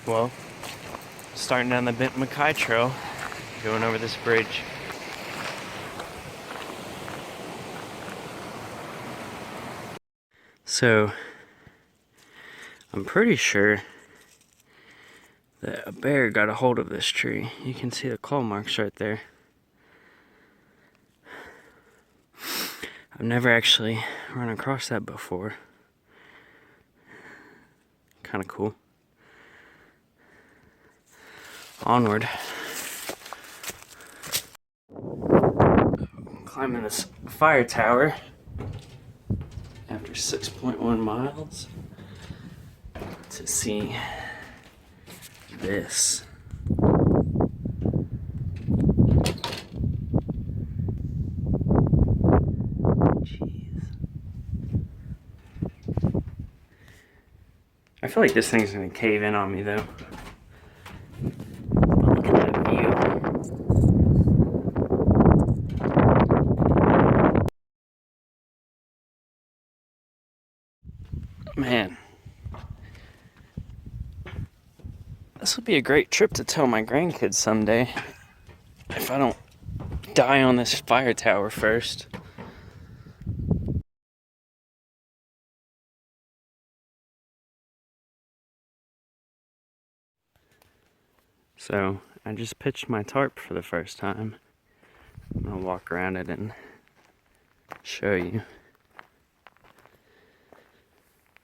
Well, starting down the Benton MacKaye trail, going over this bridge. So, I'm pretty sure that a bear got a hold of this tree. You can see the claw marks right there. I've never actually run across that before. Kind of cool. Onward. Climbing this fire tower after 6.1 miles to see this. Jeez. I feel like this thing's gonna cave in on me though. But look at that view. Man, this would be a great trip to tell my grandkids someday. If I don't die on this fire tower first. So, I just pitched my tarp for the first time. I'm gonna walk around it and show you.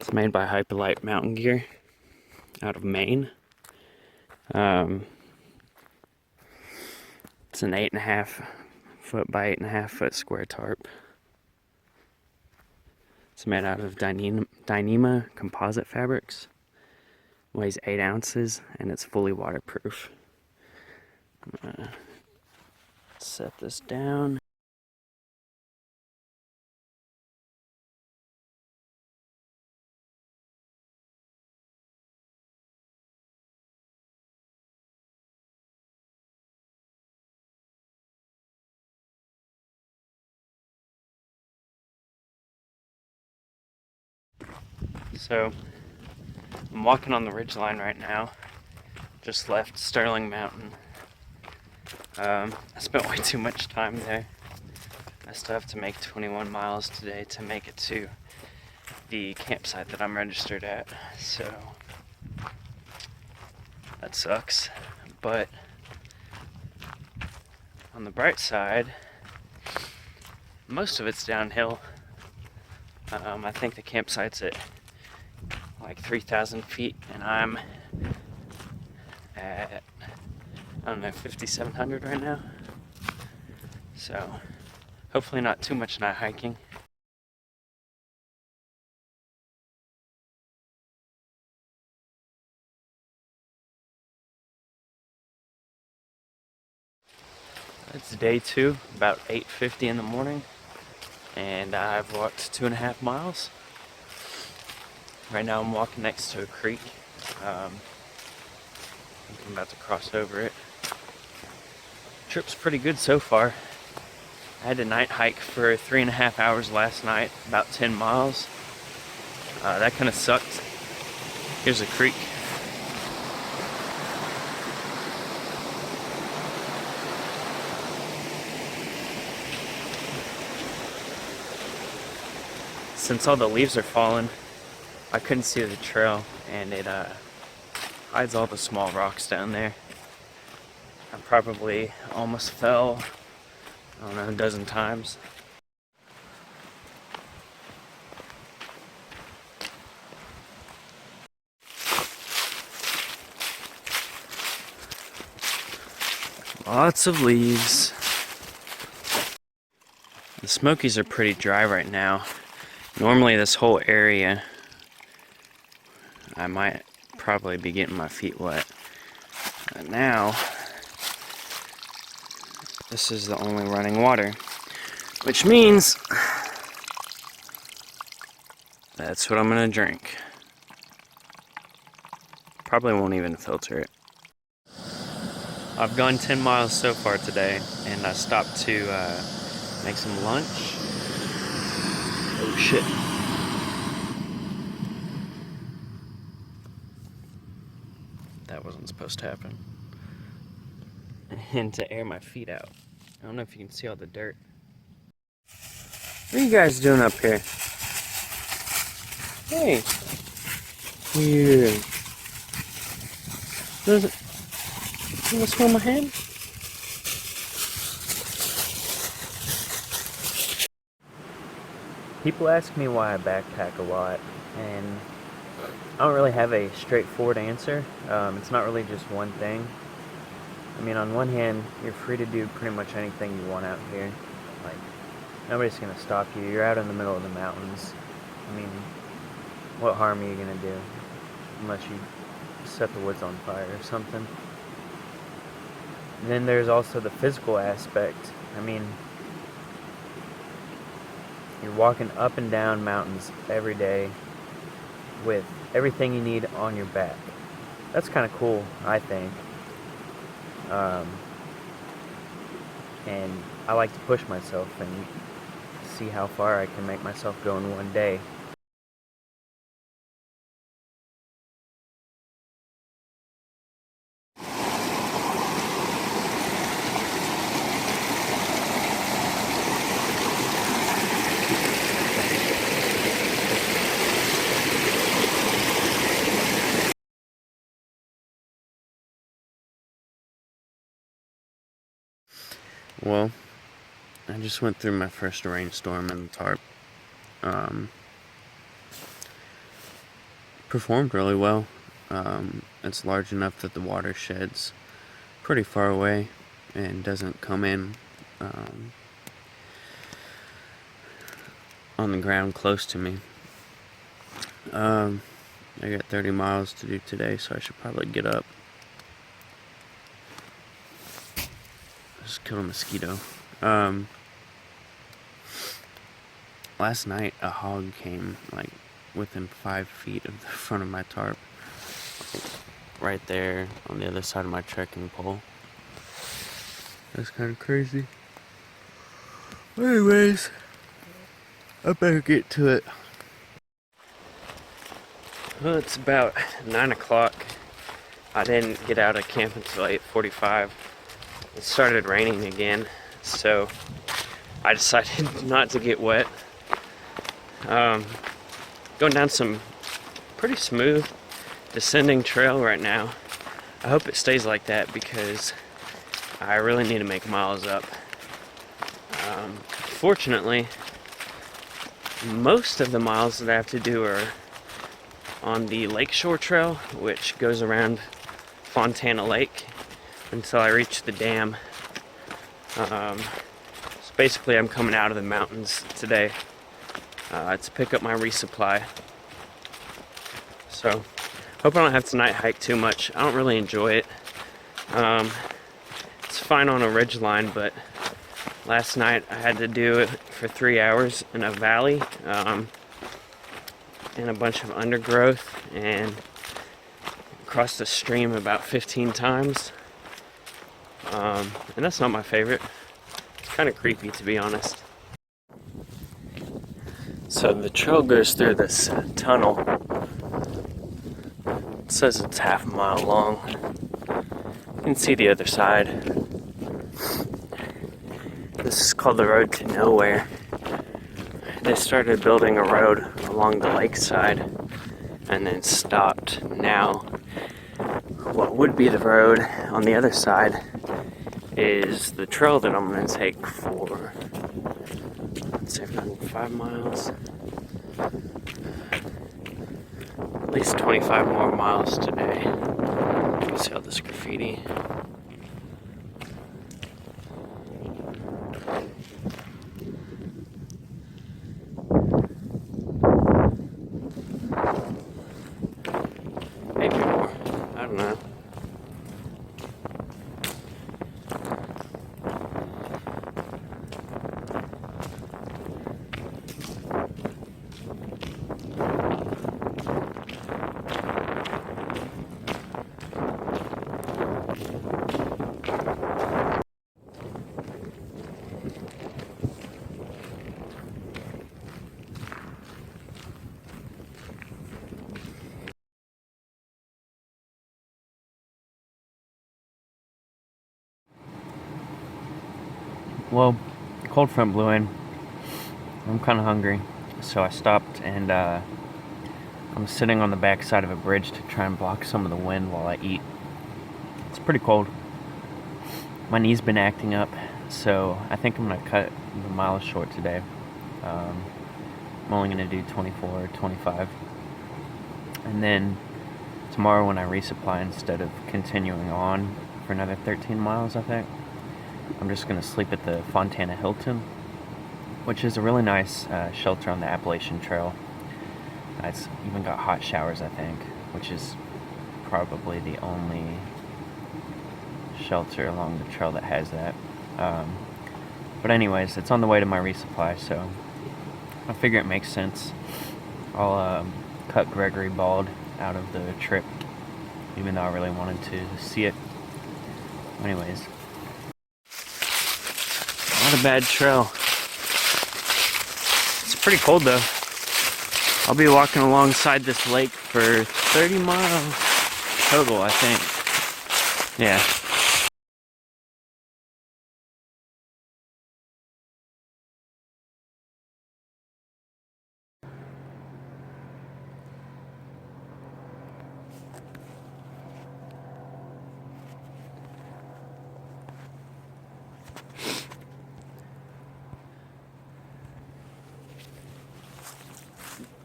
It's made by Hyperlight Mountain Gear out of Maine. It's an 8.5 foot by 8.5 foot square tarp. It's made out of Dyneema composite fabrics. Weighs 8 ounces and it's fully waterproof. I'm gonna set this down. So, I'm walking on the ridgeline right now. Just left Sterling Mountain. I spent way too much time there. I still have to make 21 miles today to make it to the campsite that I'm registered at. So, that sucks. But, on the bright side, most of it's downhill. I think the campsite's at like 3,000 feet, and I'm at, I don't know, 5,700 right now. So, hopefully not too much night hiking. It's day 2, about 8:50 in the morning, and I've walked 2.5 miles. Right now I'm walking next to a creek. I'm about to cross over it. Trip's pretty good so far. I had a night hike for 3.5 hours last night, about 10 miles. That kind of sucked. Here's a creek. Since all the leaves are falling, I couldn't see the trail, and it hides all the small rocks down there. I probably almost fell, I don't know, a dozen times. Lots of leaves. The Smokies are pretty dry right now. Normally this whole area, I might probably be getting my feet wet. But now, this is the only running water. Which means, that's what I'm gonna drink. Probably won't even filter it. I've gone 10 miles so far today, and I stopped to make some lunch. Oh shit. wasn't supposed to happen. And to air my feet out. I don't know if you can see all the dirt. What are you guys doing up here? Hey. Here. Does it? You want to smell my hand? People ask me why I backpack a lot, and I don't really have a straightforward answer. It's not really just one thing. I mean, on one hand, you're free to do pretty much anything you want out here. Like, nobody's gonna stop you. You're out in the middle of the mountains. I mean, what harm are you gonna do? Unless you set the woods on fire or something. And then there's also the physical aspect. I mean, you're walking up and down mountains every day with everything you need on your back. That's kind of cool, I think. And I like to push myself and see how far I can make myself go in one day. Well, I just went through my first rainstorm in the tarp. Performed really well. It's large enough that the water sheds pretty far away and doesn't come in on the ground close to me. I got 30 miles to do today, so I should probably get up. Just killed a mosquito. Last night a hog came like within 5 feet of the front of my tarp, right there on the other side of my trekking pole. That's kind of crazy. Anyways, I better get to it. Well, it's about 9 o'clock. I didn't get out of camp until 8:45. It started raining again, so I decided not to get wet. Going down some pretty smooth descending trail right now. I hope it stays like that because I really need to make miles up. Fortunately, most of the miles that I have to do are on the Lakeshore Trail, which goes around Fontana Lake until I reach the dam. So basically I'm coming out of the mountains today to pick up my resupply. So hope I don't have to night hike too much. I don't really enjoy it. It's fine on a ridge line, but last night I had to do it for 3 hours in a valley in a bunch of undergrowth and crossed a stream about 15 times. And that's not my favorite. It's kind of creepy, to be honest. So the trail goes through this tunnel. It says it's half a mile long. You can see the other side. This is called the Road to Nowhere. They started building a road along the lakeside and then stopped. Now, what would be the road on the other side is the trail that I'm going to take for, let's say, 5 miles. At least 25 more miles today. You can see all this graffiti. Maybe more. I don't know. Well, the cold front blew in. I'm kind of hungry, so I stopped and I'm sitting on the back side of a bridge to try and block some of the wind while I eat. It's pretty cold. My knee's been acting up, so I think I'm going to cut the miles short today. I'm only going to do 24 or 25. And then tomorrow when I resupply, instead of continuing on for another 13 miles, I think, I'm just going to sleep at the Fontana Hilton, which is a really nice shelter on the Appalachian Trail. It's even got hot showers, I think, which is probably the only shelter along the trail that has that. But anyways, it's on the way to my resupply, so I figure it makes sense. I'll cut Gregory bald out of the trip, even though I really wanted to see it. Anyways, not a bad trail. It's pretty cold though. I'll be walking alongside this lake for 30 miles total, I think. Yeah.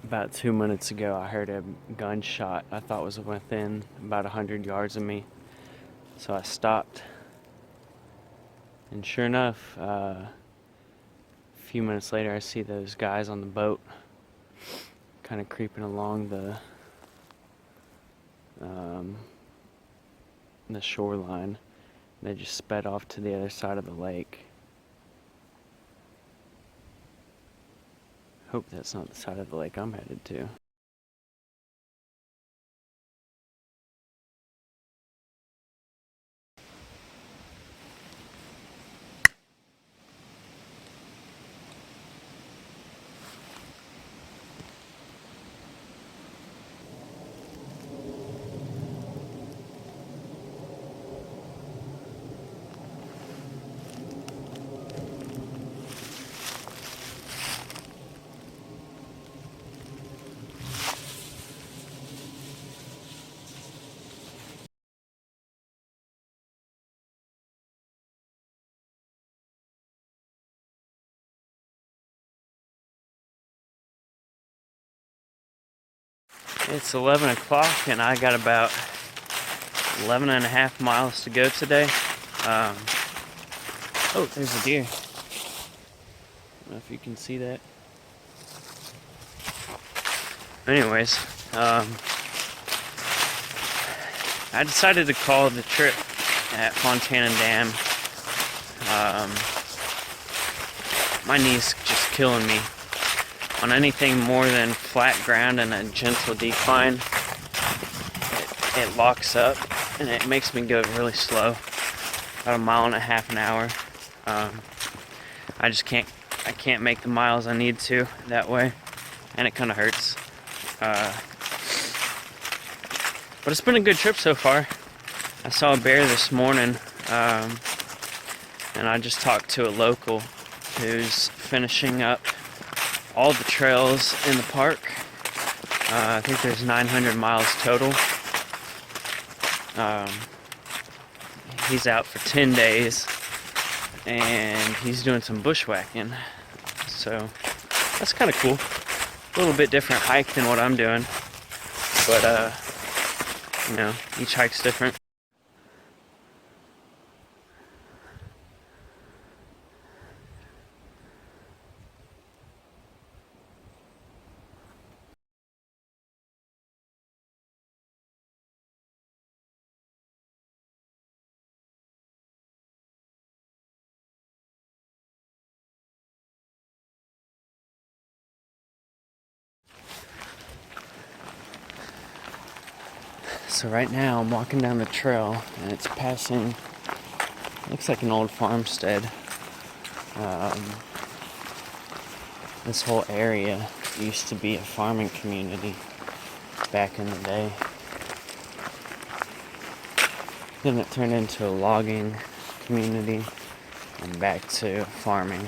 About 2 minutes ago, I heard a gunshot I thought was within about 100 yards of me. So I stopped. And sure enough, a few minutes later, I see those guys on the boat kind of creeping along the shoreline. They just sped off to the other side of the lake. Hope that's not the side of the lake I'm headed to. It's 11 o'clock and I got about 11 and a half miles to go today. Oh, there's a deer. I don't know if you can see that. Anyways, I decided to call the trip at Fontana Dam. My knee's just killing me. On anything more than flat ground and a gentle decline, it locks up and it makes me go really slow, about 1.5 miles an hour. I can't make the miles I need to that way, and it kind of hurts. But it's been a good trip so far. I saw a bear this morning, and I just talked to a local who's finishing up all the trails in the park. I think there's 900 miles total. He's out for 10 days and he's doing some bushwhacking. So that's kind of cool. A little bit different hike than what I'm doing. But, you know, each hike's different. So right now I'm walking down the trail and it's passing, looks like an old farmstead. This whole area used to be a farming community back in the day. Then it turned into a logging community, and back to farming.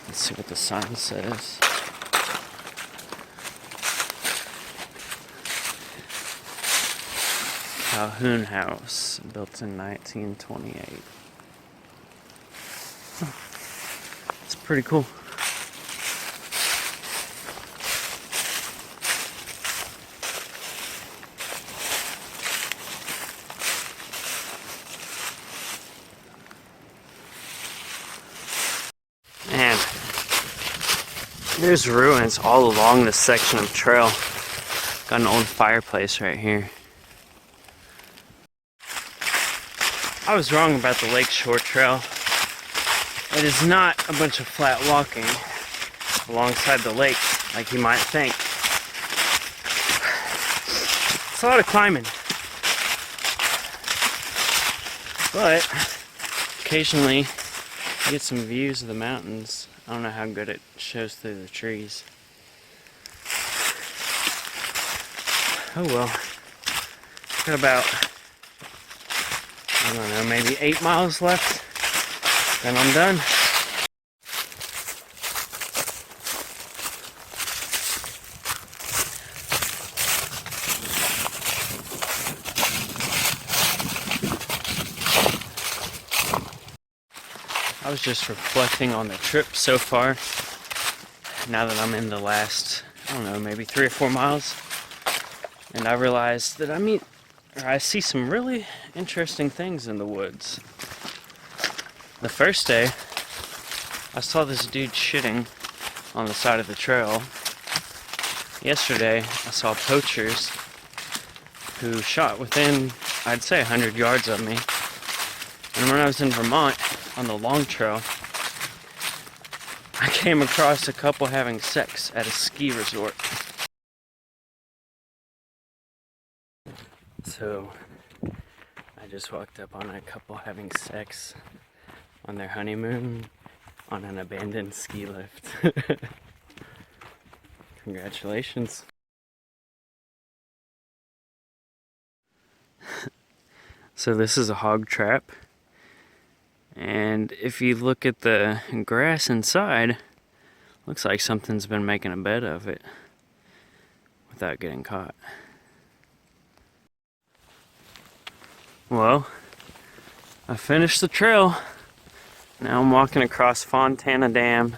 Let's see what the sign says. Calhoun House, built in 1928. It's pretty cool. And there's ruins all along this section of trail. Got an old fireplace right here. I was wrong about the Lakeshore Trail. It is not a bunch of flat walking alongside the lake like you might think. It's a lot of climbing. But occasionally you get some views of the mountains. I don't know how good it shows through the trees. Oh well. Got about, I don't know, maybe 8 miles left. Then I'm done. I was just reflecting on the trip so far. Now that I'm in the last, I don't know, maybe 3 or 4 miles. And I realized that I see some really interesting things in the woods. The first day, I saw this dude shitting on the side of the trail. Yesterday, I saw poachers who shot within, I'd say, 100 yards of me. And when I was in Vermont, on the long trail, I came across a couple having sex at a ski resort. So, I just walked up on a couple having sex on their honeymoon on an abandoned ski lift. Congratulations. So this is a hog trap, and if you look at the grass inside, looks like something's been making a bed of it without getting caught. Well, I finished the trail. Now I'm walking across Fontana Dam.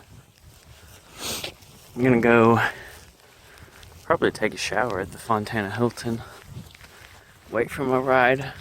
I'm gonna go probably take a shower at the Fontana Hilton. Wait for my ride.